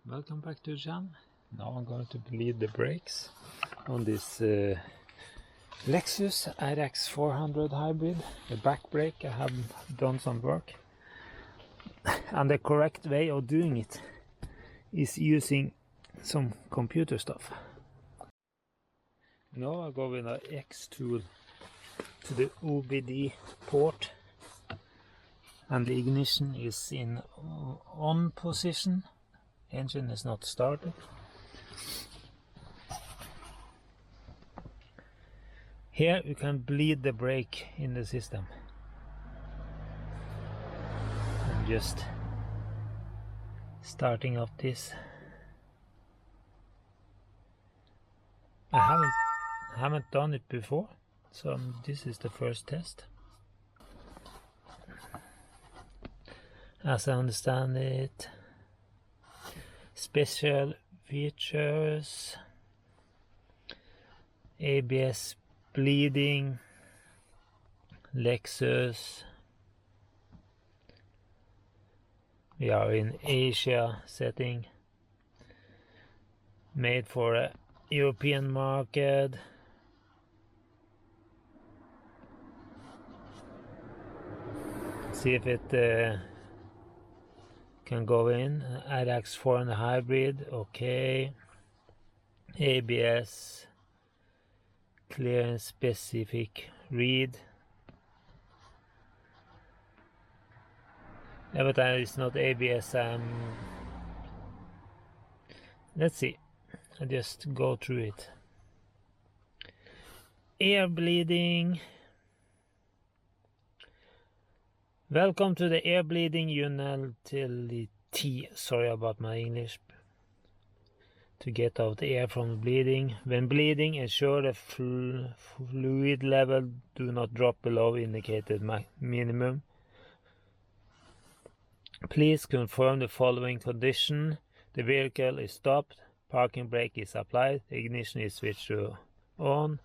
Welcome back to the channel. Now I'm going to bleed the brakes on this Lexus RX400 hybrid. The back brake, I have done some work, and the correct way of doing it is using some computer stuff. Now I go with an X tool to the OBD port, and the ignition is in on position. Engine is not started. Here you can bleed the brake in the system. I'm just starting up this. I haven't done it before, so this is the first test. As I understand it, special features, ABS bleeding, Lexus. We are in Asia setting, made for a European market. See if it can go in. RX400 hybrid, okay. ABS, clear and specific read. Yeah, but it's not ABS. Let's see. I just go through it. Air bleeding. Welcome to the air bleeding utility. Sorry about my English. To get out the air from bleeding. When bleeding, ensure the fluid level do not drop below indicated minimum. Please confirm the following condition. The vehicle is stopped, parking brake is applied, the ignition is switched to on.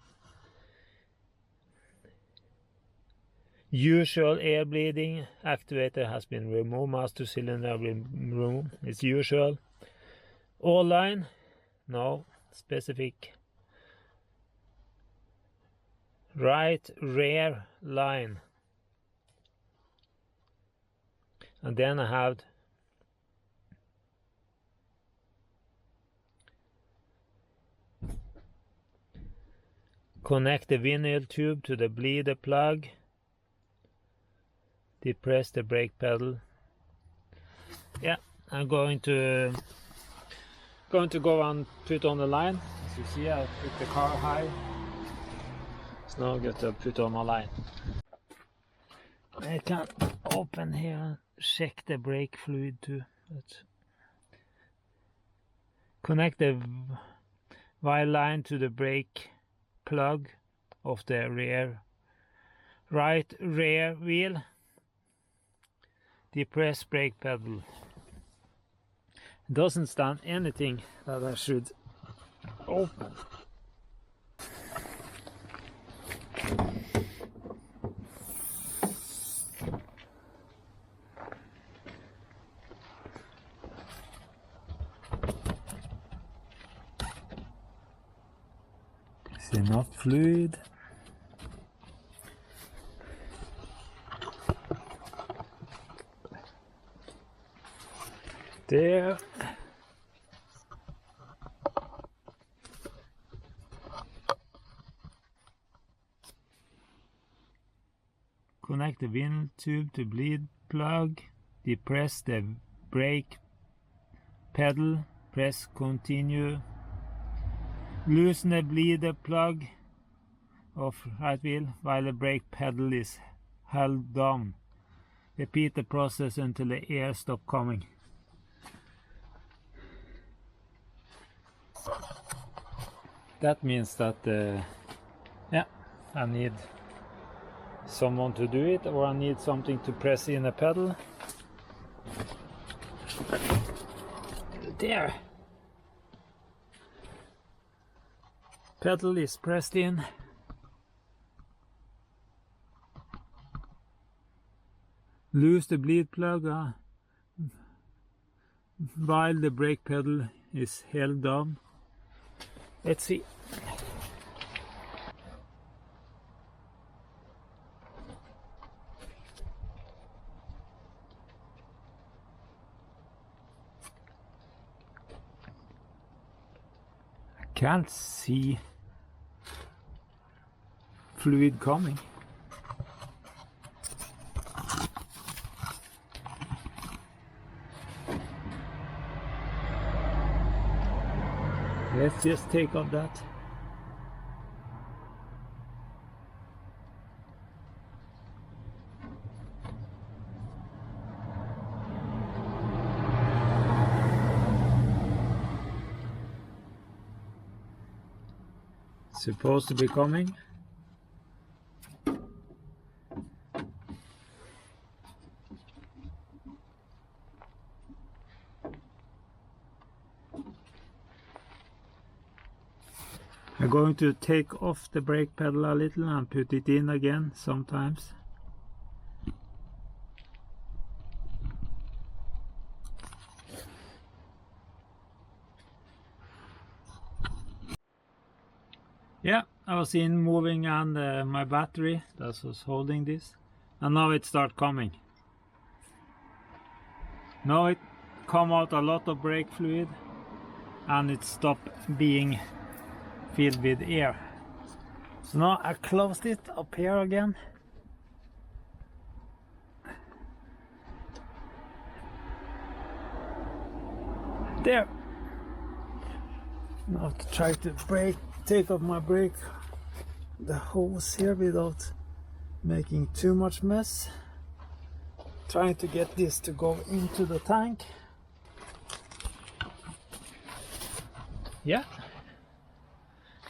Usual air bleeding, activator has been removed, master cylinder removed, it's usual. All line, no, specific. Right rear line. And then I have connect the vinyl tube to the bleeder plug. Depress the brake pedal. Yeah, I'm going to go and put on the line. As you see, I put the car high. So now I'm going to put on my line. I can open here and check the brake fluid too. Connect the wire line to the brake plug of the right rear wheel. Depress brake pedal. Doesn't stand anything that I should open. Is enough fluid? There. Connect the vinyl tube to bleed plug. Depress the brake pedal. Press continue. Loosen the bleeder plug of right wheel while the brake pedal is held down. Repeat the process until the air stops coming. That means that yeah, I need someone to do it, or I need something to press in a pedal. There. Pedal is pressed in. Loose the bleed plug. while the brake pedal is held down. Let's see. I can't see fluid coming. Let's just take off that. Supposed to be coming. I'm going to take off the brake pedal a little and put it in again sometimes. Yeah, I was in moving on my battery that was holding this, and now it start coming. Now it come out a lot of brake fluid and it stopped being filled with air. So now I closed it up here again. There. Now to try to take off my brake, the hose here without making too much mess. Trying to get this to go into the tank. Yeah.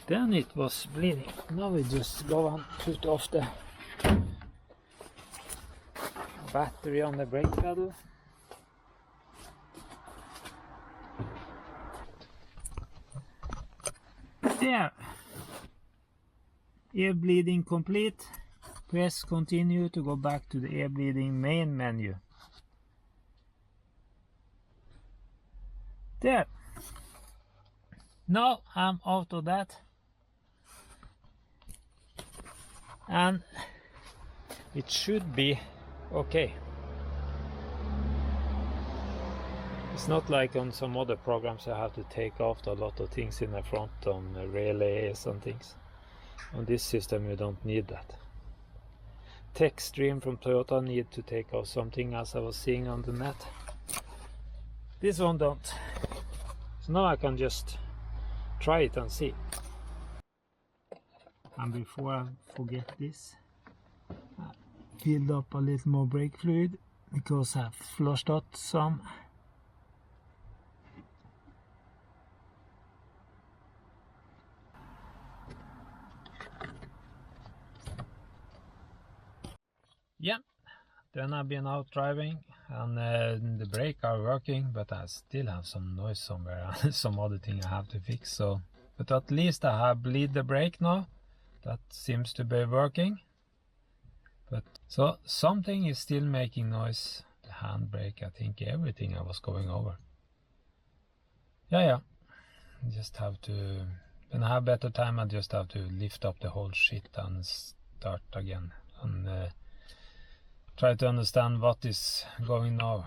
Then it was bleeding. Now we just go and put off the battery on the brake pedal. There. Air bleeding complete. Press continue to go back to the air bleeding main menu. There. Now I'm out of that. And it should be okay. It's not like on some other programs I have to take off a lot of things in the front on relays and things. On this system you don't need that. Tech stream from Toyota need to take off something as I was seeing on the net. This one don't. So now I can just try it and see. And before I forget this, I filled up a little more brake fluid because I flushed out some. Yeah, then I've been out driving and the brake are working, but I still have some noise somewhere and some other thing I have to fix. So, but at least I have bleed the brake now. That seems to be working. But so something is still making noise. The handbrake, I think everything I was going over. Yeah. Just have to, when I have better time, I just have to lift up the whole shit and start again and try to understand what is going now.